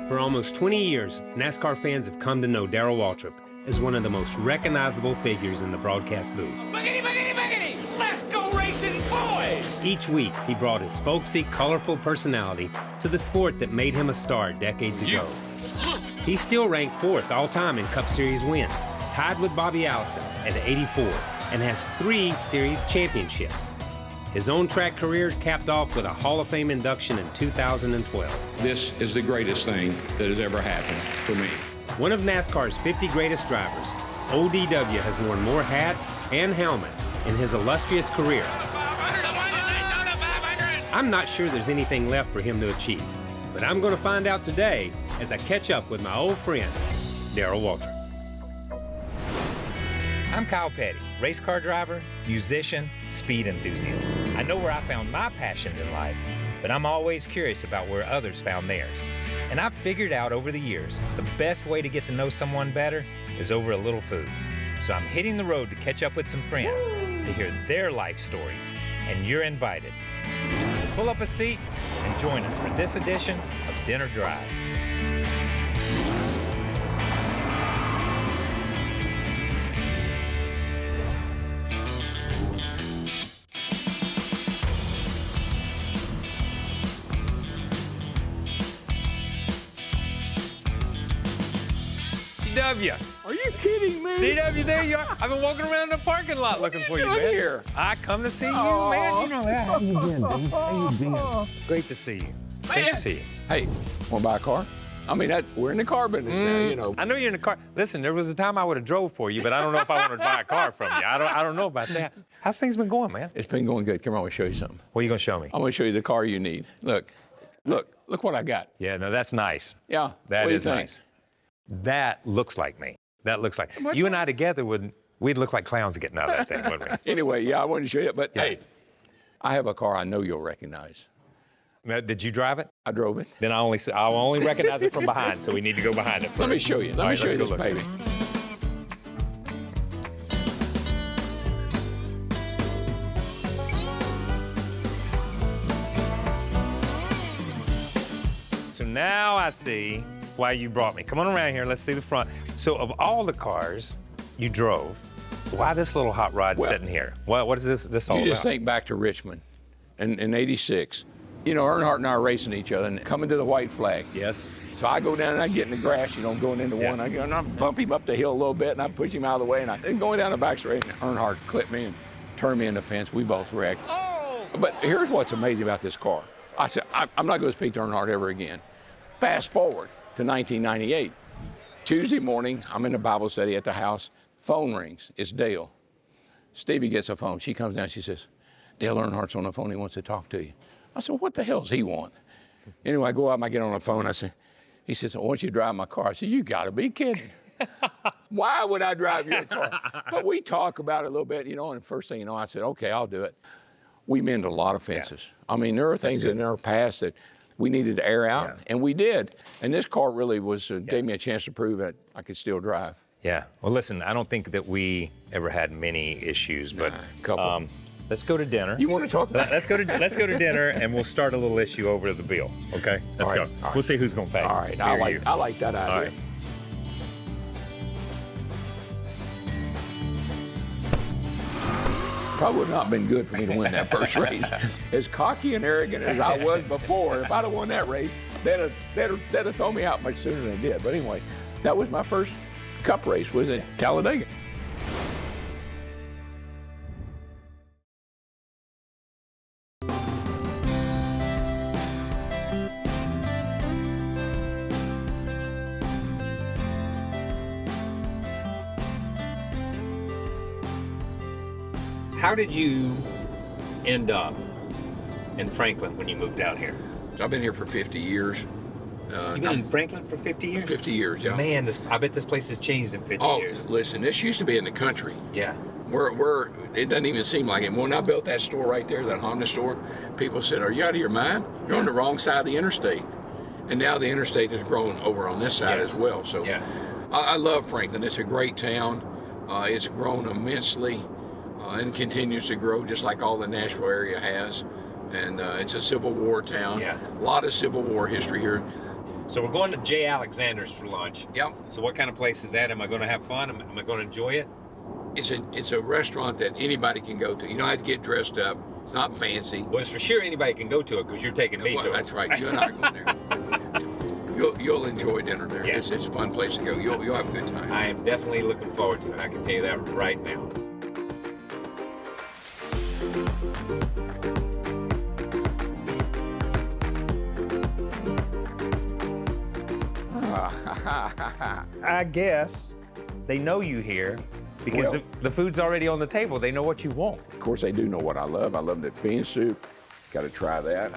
For almost 20 years, NASCAR fans have come to know Darrell Waltrip as one of the most recognizable figures in the broadcast booth. Boogity, boogity, boogity! Let's go racing, boys! Each week, he brought his folksy, colorful personality to the sport that made him a star decades ago. He's still ranked 4th all-time in Cup Series wins, tied with Bobby Allison at 84, and has 3 series championships. His on-track career capped off with a Hall of Fame induction in 2012. This is the greatest thing that has ever happened for me. One of NASCAR's 50 greatest drivers, ODW has worn more hats and helmets in his illustrious career. I'm not sure there's anything left for him to achieve, but I'm going to find out today as I catch up with my old friend, Darrell Waltrip. I'm Kyle Petty, race car driver, musician, speed enthusiast. I know where I found my passions in life, but I'm always curious about where others found theirs. And I've figured out over the years, the best way to get to know someone better is over a little food. So I'm hitting the road to catch up with some friends, to hear their life stories, and you're invited. Pull up a seat and join us for this edition of Dinner Drive. DW. Are you kidding me? DW, there you are. I've been walking around the parking lot looking for you, man. Here? I come to see you, man. You know that. How you been, dude? How you been? Great to see you. Great to see you. Hey, want to buy a car? I mean, we're in the car business now, you know. I know you're in the car. Listen, there was a time I would have drove for you, but I don't know if I wanted to buy a car from you. I don't know about that. How's things been going, man? It's been going good. Come on, I want to show you something. What are you going to show me? I'm going to show you the car you need. Look what I got. Yeah, no, that's nice. Yeah, That what do you is think? nice. That looks like me. That looks like you and I together we'd look like clowns getting out of that thing, wouldn't we? Anyway, yeah, I wanted to show you, but Yeah. hey, I have a car I know you'll recognize. Now, did you drive it? I drove it. Then I'll only recognize it from behind, so we need to go behind it first. Let me show you. Let me show you let's this go look. baby. So now I see why you brought me. Come on around here, let's see the front. So of all the cars you drove, why this little hot rod sitting here? What is this all You about? just think back to Richmond in '86. You know, Earnhardt and I are racing each other and coming to the white flag. Yes. So I go down and I get in the grass, you know, going into one. I go and I bump him up the hill a little bit and I push him out of the way. And going down the back straight, and Earnhardt clipped me and turned me in the fence. We both wrecked. Oh! But here's what's amazing about this car. I said, I'm not going to speak to Earnhardt ever again. Fast forward to 1998. Tuesday morning, I'm in a Bible study at the house. Phone rings. It's Dale. Stevie gets a phone. She comes down. She says, Dale Earnhardt's on the phone. He wants to talk to you. I said, what the hell does he want? Anyway, I go out and I get on the phone. He says, I want you to drive my car. I said, you got to be kidding. Why would I drive your car? But we talk about it a little bit, you know, and first thing you know, I said, okay, I'll do it. We mended a lot of fences. Yeah. I mean, there are things in our past that we needed to air out, and we did. And this car really gave me a chance to prove that I could still drive. Yeah. Well, listen, I don't think that we ever had many issues, but couple. Let's go to dinner. You want to talk about Let's go to dinner, and we'll start a little issue over the bill. Okay? Let's All go. right, all right. We'll see who's gonna pay. All right. Me or you. I like that idea. All right. Probably would not have been good for me to win that first race. As cocky and arrogant as I was before, if I'd have won that race, they'd have thrown me out much sooner than they did. But anyway, that was my first Cup race, was at Talladega. How did you end up in Franklin when you moved out here? I've been here for 50 years. You've been in Franklin for 50 years? 50 years, yeah. Man, I bet this place has changed in 50 years. Listen, this used to be in the country. Yeah. It doesn't even seem like it. When I built that store right there, that Honda store, people said, are you out of your mind? You're on the wrong side of the interstate. And now the interstate has grown over on this side as well. So yeah. I love Franklin. It's a great town. It's grown immensely and continues to grow just like all the Nashville area has. And it's a Civil War town. Yeah. A lot of Civil War history here. So we're going to Jay Alexander's for lunch. Yep. So what kind of place is that? Am I going to have fun? Am I going to enjoy it? It's a restaurant that anybody can go to. You don't have to get dressed up. It's not fancy. Well, it's for sure anybody can go to it because you're taking me Well, to it. that's right. You and I are going there. You'll enjoy dinner there. Yeah. It's a fun place to go. You'll have a good time. I am definitely looking forward to it. I can tell you that right now. I guess they know you here because Well- the food's already on the table. They know what you want. Of course, they do know what I love. I love the bean soup. Got to try that.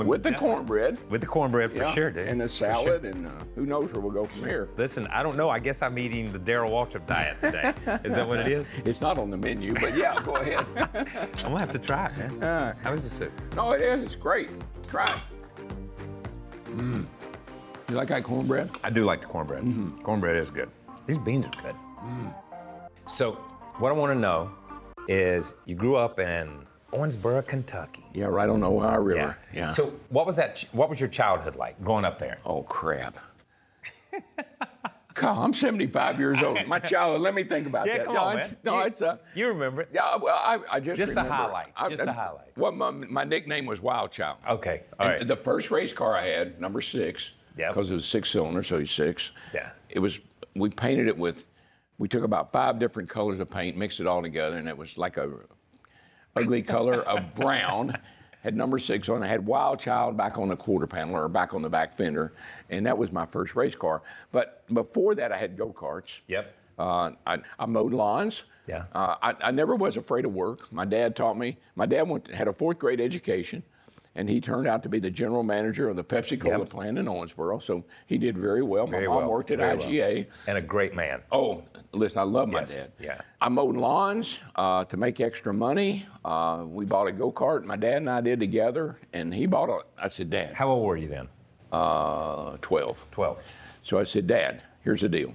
With the cornbread. With the cornbread, for Yeah, sure, dude. and the salad, and who knows where we'll go from here. Listen, I don't know. I guess I'm eating the Darrell Waltrip diet today. Is that what it is? It's not on the menu, but yeah, go ahead. I'm gonna have to try it, man. How is the soup? No, it is. It's great. Try it. You like that cornbread? I do like the cornbread. Cornbread is good. These beans are good. So, what I want to know is, you grew up in Owensboro, Kentucky. Yeah, right on the Ohio River. Yeah. So, what was that? What was your childhood like growing up there? Oh, crap. God, I'm 75 years old. My childhood, let me think about Yeah, that. come no, on, it's, man. no, it's You remember it? yeah, well, I just the remember. highlights, just the highlights. Well, my nickname was Wild Child. Okay, all And right. the first race car I had, number 6, Yep. because it was 6-cylinder, so he's 6. Yeah. We painted it with, we took about 5 different colors of paint, mixed it all together, and it was like a ugly color of brown. Had number 6 on it, had Wild Child back on the quarter panel or back on the back fender, and that was my first race car. But before that, I had go-karts. Yep. I mowed lawns. Yeah. I never was afraid of work. My dad taught me. My dad had a 4th grade education, and he turned out to be the general manager of the Pepsi-Cola plant in Owensboro, so he did very well. My mom worked at IGA. And a great man. Oh, listen, I love my Yes, dad. yeah. I mowed lawns to make extra money. We bought a go-kart, my dad and I did together, and he bought I said, Dad, How old were you then? 12. 12. So I said, Dad, here's the deal.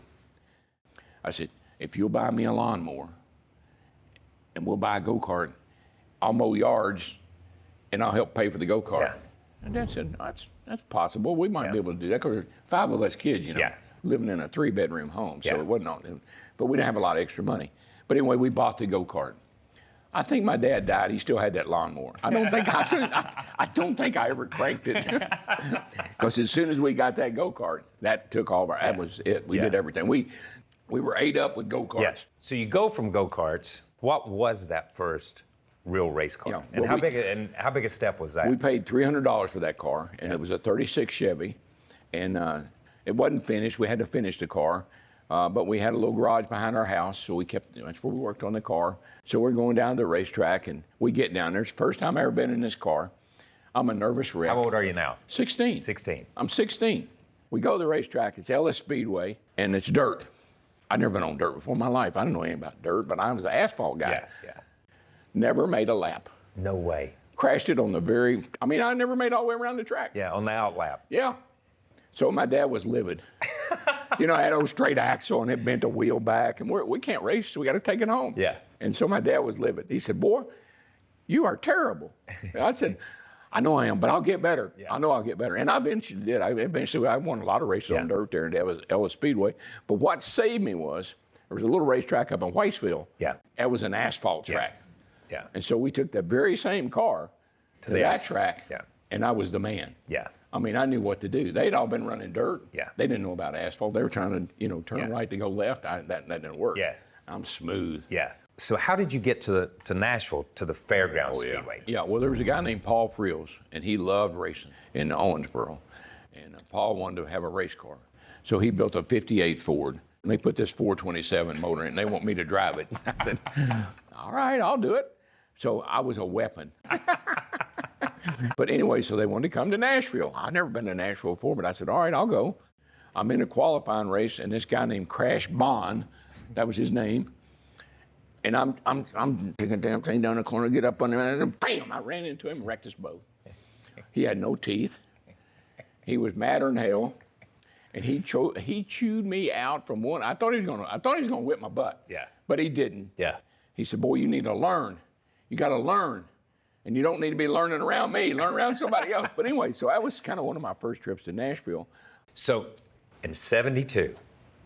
I said, if you'll buy me a lawnmower and we'll buy a go-kart, I'll mow yards and I'll help pay for the go-kart. Yeah. And Dad said, that's possible. We might be able to do that because there's 5 of us kids, Yeah. living in a 3-bedroom home. So Yeah. it wasn't all, but we didn't have a lot of extra money. But anyway, we bought the go-kart. I think my dad died. He still had that lawnmower. I don't think I don't think I ever cranked it. Because as soon as we got that go-kart, that took all of our, that was it. We did everything. We were ate up with go-karts. Yeah. So you go from go-karts. What was that first real race car? Yeah, And well, how big a step was that? We paid $300 for that car, and it was a 36 Chevy, and it wasn't finished. We had to finish the car, but we had a little garage behind our house, so that's where we worked on the car. So we're going down to the racetrack, and we get down there. It's the first time I ever been in this car. I'm a nervous wreck. How old are you now? 16. 16. I'm 16. We go to the racetrack. It's Ellis Speedway, and it's dirt. I'd never been on dirt before in my life. I didn't know anything about dirt, but I was an asphalt guy. Yeah. Never made a lap. No way. Crashed it on I never made all the way around the track. Yeah, on the outlap. Yeah. So my dad was livid. I had a straight axle and it bent the wheel back, and we can't race, so we got to take it home. Yeah. And so my dad was livid. He said, "Boy, you are terrible." I said, "I know I am, but I'll get better. I know I'll get better." And I eventually did. I won a lot of races on dirt there, and that was Ellis Speedway. But what saved me was there was a little racetrack up in Whitesville. Yeah. That was an asphalt track. Yeah. And so we took the very same car to that track, and I was the man. Yeah. I mean, I knew what to do. They'd all been running dirt. Yeah. They didn't know about asphalt. They were trying to, turn right to go left. That didn't work. Yeah. I'm smooth. Yeah. So how did you get to Nashville, to the Fairgrounds Speedway? Yeah, well, there was a guy named Paul Friels, and he loved racing in Owensboro. And Paul wanted to have a race car. So he built a 58 Ford, and they put this 427 motor in, and they want me to drive it. I said, all right, I'll do it. So I was a weapon. But anyway, so they wanted to come to Nashville. I'd never been to Nashville before, but I said, all right, I'll go. I'm in a qualifying race, and this guy named Crash Bond, that was his name, and I'm taking a damn thing down the corner, get up on there, and bam, I ran into him and wrecked us both. He had no teeth. He was madder than hell, and he chewed me out from one. I thought he was gonna whip my butt. Yeah. But he didn't. Yeah. He said, "Boy, you need to learn. You got to learn, and you don't need to be learning around me. Learn around somebody else." But anyway, so that was kind of one of my first trips to Nashville. So in 72,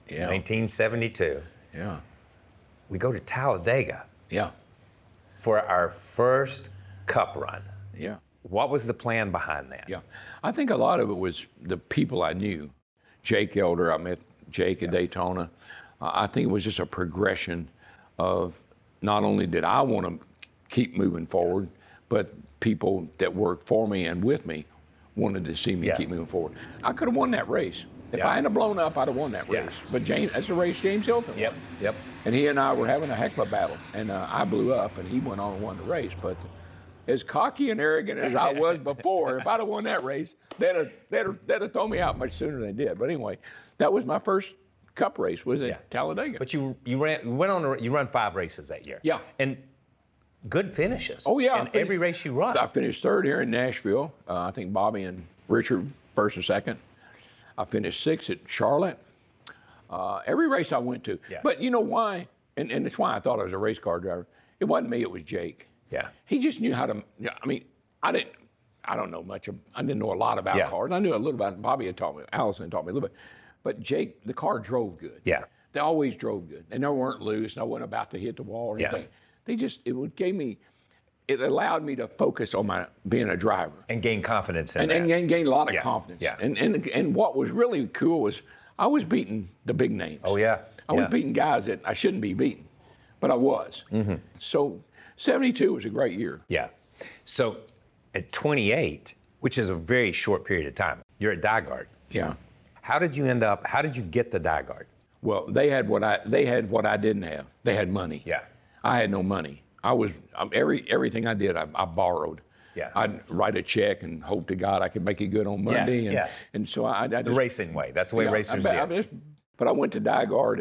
Yeah. 1972, Yeah. we go to Talladega Yeah. for our first Cup run. Yeah. What was the plan behind that? Yeah. I think a lot of it was the people I knew. Jake Elder, I met Jake at Daytona. I think it was just a progression of not only did I want to keep moving forward, but people that worked for me and with me wanted to see me keep moving forward. I could have won that race. If I hadn't blown up, I'd have won that race. But that's a race James Hilton won. Yep. And he and I were having a heck of a battle. And I blew up, and he went on and won the race. But as cocky and arrogant as I was before, if I'd have won that race, they'd have thrown me out much sooner than they did. But anyway, that was my first Cup race, was at Talladega. But you run 5 races that year. Yeah. And good finishes. Oh, yeah. In every race you run. I finished third here in Nashville. I think Bobby and Richard first and second. I finished 6th at Charlotte. Every race I went to. Yeah. But you know why? And it's why I thought I was a race car driver. It wasn't me, it was Jake. Yeah. He just knew how to, I mean, I don't know much, I didn't know a lot about cars. I knew a little about it. Bobby had taught me, Allison taught me a little bit. But Jake, the car drove good. Yeah. They always drove good. They never weren't loose, and I wasn't about to hit the wall or anything. They just, it allowed me to focus on being a driver. And gain confidence in And gain a lot of Yeah. confidence. Yeah. And what was really cool was I was beating the big names. Oh, yeah. I was beating guys that I shouldn't be beating, but I was. Mm-hmm. So 72 was a great year. Yeah. So at 28, which is a very short period of time, you're at Dyegard. Yeah. How did you get the Dyegard? Well, they had what I didn't have. They had money. Yeah. I had no money. Everything I did, I borrowed. Yeah. I'd write a check and hope to God I could make it good on Monday. And so I just, The racing way. That's the way racers do. But I went to Dyegard,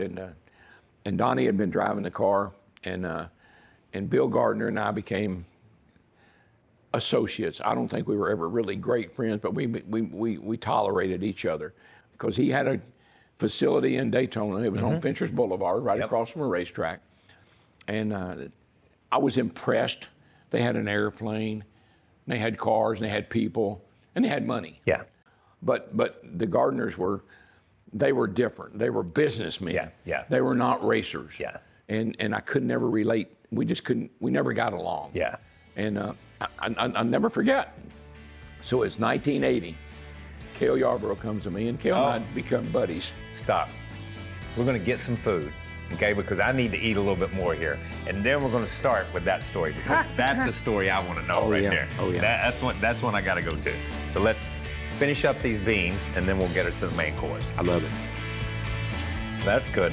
and Donnie had been driving the car, and Bill Gardner and I became associates. I don't think we were ever really great friends, but we tolerated each other because he had a facility in Daytona. It was on Finchers Boulevard, right across from a racetrack. And I was impressed. They had an airplane, they had cars, and they had people, and they had money. Yeah. But the Gardners were different. They were businessmen. Yeah. They were not racers. Yeah. And I could never relate. We never got along. Yeah. And I'll never forget. So it's 1980. Cale Yarborough comes to me, and Cale and I become buddies. Stop. We're going to get some food, okay? Because I need to eat a little bit more here. And then we're going to start with that story, because that's a story I want to know there. Oh, yeah. That's one I got to go to. So let's finish up these beans, and then we'll get it to the main course. I love it. That's good.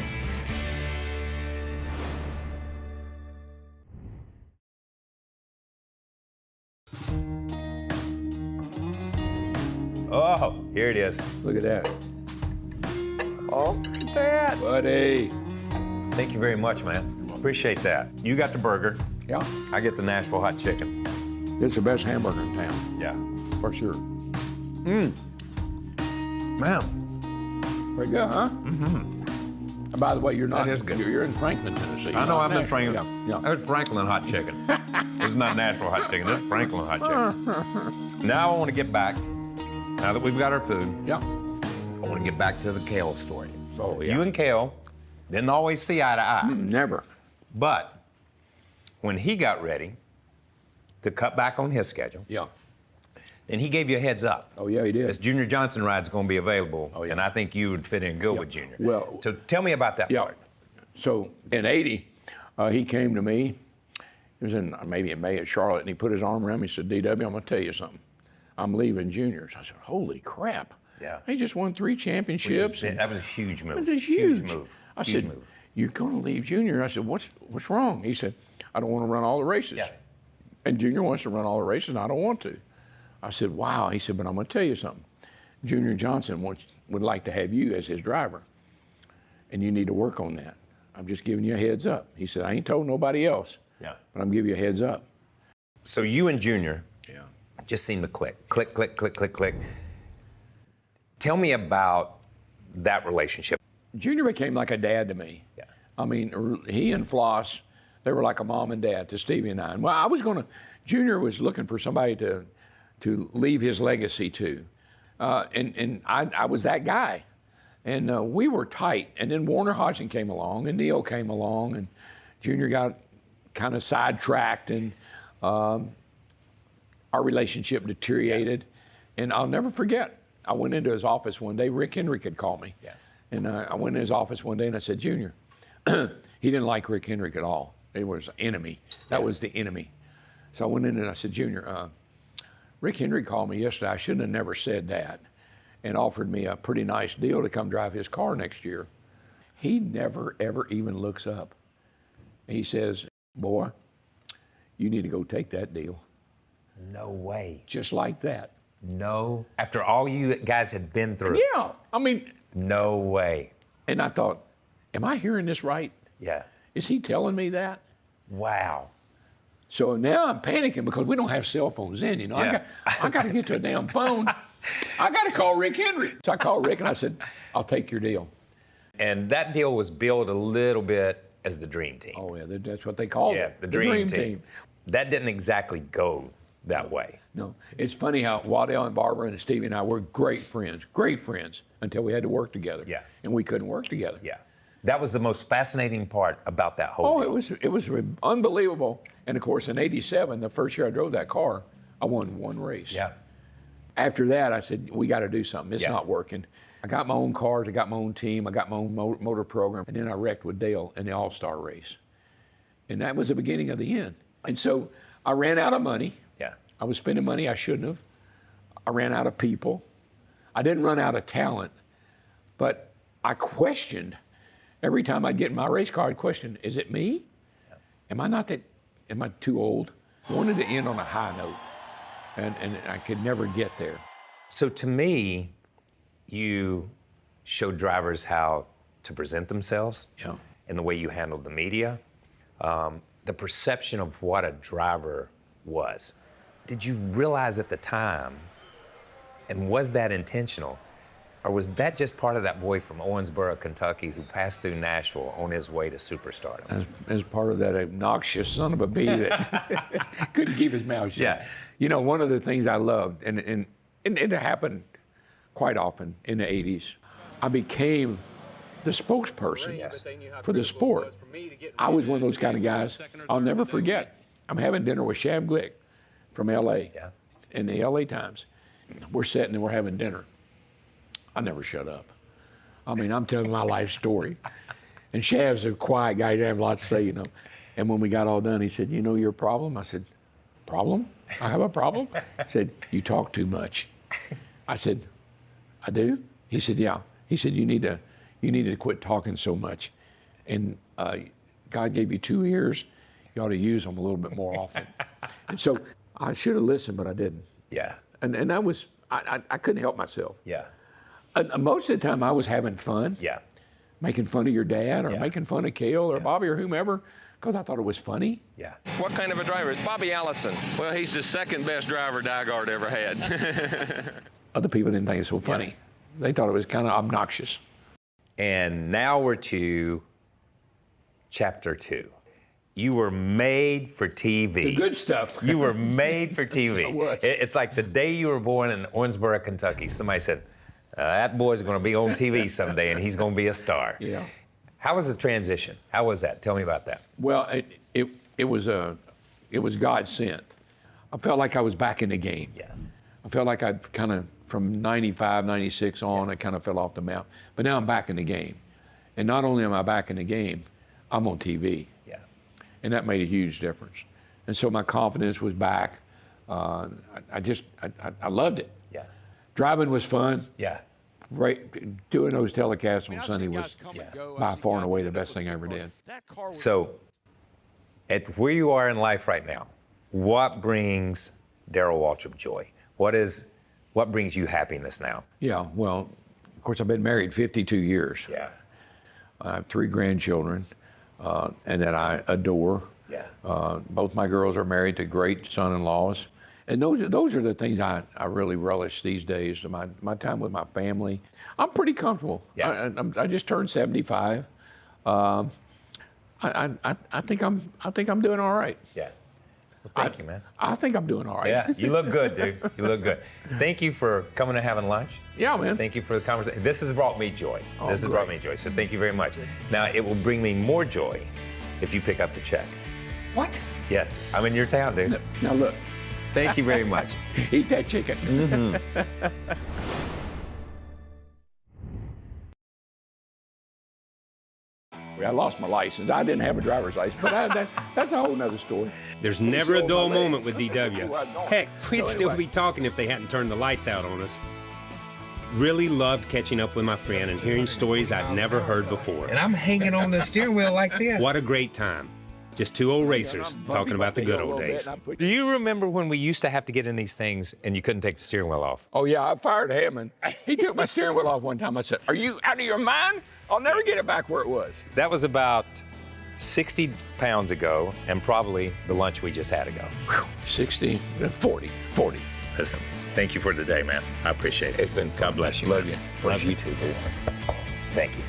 Oh, here it is. Look at that. Oh, look at that. Buddy. Thank you very much, man. Appreciate that. You got the burger. Yeah. I get the Nashville hot chicken. It's the best hamburger in town, Yeah. for sure. Man. Pretty good, huh? Mm-hmm. By the way, you're not. That is good. You're in Franklin, Tennessee. I know, not I'm in Nashville. Franklin. Yeah. That's Franklin hot chicken. This is not Nashville hot chicken. This is Franklin hot chicken. Now I want to get back, now that we've got our food, Yeah. I want to get back to the Cale story. Oh, yeah. You and Cale didn't always see eye to eye. Never. But when he got ready to cut back on his schedule, Yeah. then he gave you a heads up. Oh, yeah, he did. This Junior Johnson ride's going to be available, Oh, yeah. and I think you would fit in good with Junior. Well- so tell me about that Yeah. part. So in '80, he came to me. It was maybe in May at Charlotte, and he put his arm around me. He said, "DW, I'm going to tell you something. I'm leaving juniors." I said, "Holy crap!" Yeah. He just won 3 championships. That was a huge move. It was huge. move. I Huge said, move. "You're going to leave junior?" I said, "What's wrong?" He said, "I don't want to run all the races." Yeah. And junior wants to run all the races, and I don't want to. I said, "Wow." He said, "But I'm going to tell you something. Junior Johnson would like to have you as his driver, and you need to work on that. I'm just giving you a heads up." He said, "I ain't told nobody else, Yeah. but I'm giving you a heads up." So you and Junior Yeah. just seemed to click. Click, click, click, click, click. Tell me about that relationship. Junior became like a dad to me. Yeah. I mean, he and Floss, they were like a mom and dad to Stevie and I. And well, Junior was looking for somebody to leave his legacy to. And I was that guy. And we were tight. And then Warner Hodgson came along, and Neil came along, and Junior got kind of sidetracked, and our relationship deteriorated. And I'll never forget, I went into his office one day. Rick Henry could call me. Yeah. And I went in his office one day, and I said, Junior, he didn't like Rick Henry at all. It was an enemy. That was the enemy. So I went in and I said, Junior, Rick Henry called me yesterday. I shouldn't have never said that, and offered me a pretty nice deal to come drive his car next year. He never, ever even looks up. He says, boy, you need to go take that deal. No way. Just like that. No. After all you guys had been through. Yeah, I mean. No way. And I thought, am I hearing this right? Yeah. Is he telling me that? Wow. So now I'm panicking because we don't have cell phones in, you know. Yeah. I got to get to a damn phone. I got to call Rick Henry. So I called Rick and I said, I'll take your deal. And that deal was billed a little bit as the dream team. Oh, yeah, that's what they called Yeah, it. the dream team. That didn't exactly go that way. No, it's funny how Waddell and Barbara and Stevie and I were great friends, until we had to work together. Yeah. And we couldn't work together. Yeah. That was the most fascinating part about that whole deal. It was unbelievable. And of course, in '87, the first year I drove that car, I won one race. Yeah. After that, I said, we got to do something. It's Yeah. not working. I got my own cars, I got my own team, I got my own motor program, and then I wrecked with Dale in the All-Star race. And that was the beginning of the end. And so I ran out of money. Yeah. I was spending money I shouldn't have. I ran out of people. I didn't run out of talent, but I questioned. Every time I'd get in my race car, I'd question, is it me? Yeah. Am I too old? I wanted to end on a high note, and I could never get there. So to me, you showed drivers how to present themselves. Yeah. And the way you handled the media, the perception of what a driver was. Did you realize at the time, and was that intentional, or was that just part of that boy from Owensboro, Kentucky, who passed through Nashville on his way to superstardom? As part of that obnoxious son of a bee that couldn't keep his mouth shut. Yeah. You know, one of the things I loved, and it happened quite often in the 80s, I became the spokesperson for the sport. I was one of those kind of guys. I'll never forget. I'm having dinner with Shab Glick from LA in the LA Times. We're sitting and we're having dinner. I never shut up. I mean, I'm telling my life story. And Shab's a quiet guy, he didn't have a lot to say, you know. And when we got all done, he said, you know your problem? I said, problem? I have a problem? He said, you talk too much. I said, I do? He said, yeah. He said, you need to quit talking so much. And God gave you 2 ears. You ought to use them a little bit more often. And so I should have listened, but I didn't. Yeah. And that was, I couldn't help myself. Yeah. Most of the time I was having fun. Yeah. Making fun of your dad or Yeah. making fun of Cale or Bobby or whomever, because I thought it was funny. Yeah. What kind of a driver is Bobby Allison? Well, he's the second best driver Dygard ever had. Other people didn't think it was so funny. They thought it was kind of obnoxious. And now we're to chapter 2. You were made for TV. The good stuff. You were made for TV. I was. It's like the day you were born in Owensboro, Kentucky. Somebody said, that boy's going to be on TV someday, and he's going to be a star. Yeah. How was the transition? How was that? Tell me about that. Well, it was God sent. I felt like I was back in the game. Yeah. I felt like I'd kind of, from 95, 96 on, I kind of fell off the map. But now I'm back in the game. And not only am I back in the game, I'm on TV. Yeah. And that made a huge difference. And so my confidence was back. I loved it. Yeah. Driving was fun. Yeah. Right, doing those telecasts on Sunday was by far and away the best thing I ever did. So, at where you are in life right now, what brings Darrell Waltrip joy? What brings you happiness now? Yeah, well, of course, I've been married 52 years. Yeah. I have 3 grandchildren, and that I adore. Yeah. Both my girls are married to great son-in-laws. And those are the things I really relish these days. My time with my family. I'm pretty comfortable. Yeah. I just turned 75. I think I'm doing all right. Yeah. Well, thank you, man. I think I'm doing all right. Yeah, you look good, dude. You look good. Thank you for coming and having lunch. Yeah, man. Thank you for the conversation. This has brought me joy. Oh, this has great. brought me joy. So thank you very much. Now, it will bring me more joy if you pick up the check. What? Yes, I'm in your town, dude. Now look, Thank you very much. eat that chicken. I lost my license. I didn't have a driver's license, but that's a whole nother story. There's never a dull my legs. moment with DW. Heck, we'd So still anyway. be talking if they hadn't turned the lights out on us. Really loved catching up with my friend and hearing stories I'd never heard before. And I'm hanging on the steering wheel like this. What a great time. Just two old racers talking about the good old days. Do you remember when we used to have to get in these things and you couldn't take the steering wheel off? Oh, yeah, I fired him, and he took my steering wheel off one time. I said, "Are you out of your mind? I'll never get it back where it was." That was about 60 pounds ago and probably the lunch we just had ago. 60, 40. Listen, thank you for today, man. I appreciate it. It's been fun. God bless you. Love man. you. Love you too, dude. Thank you.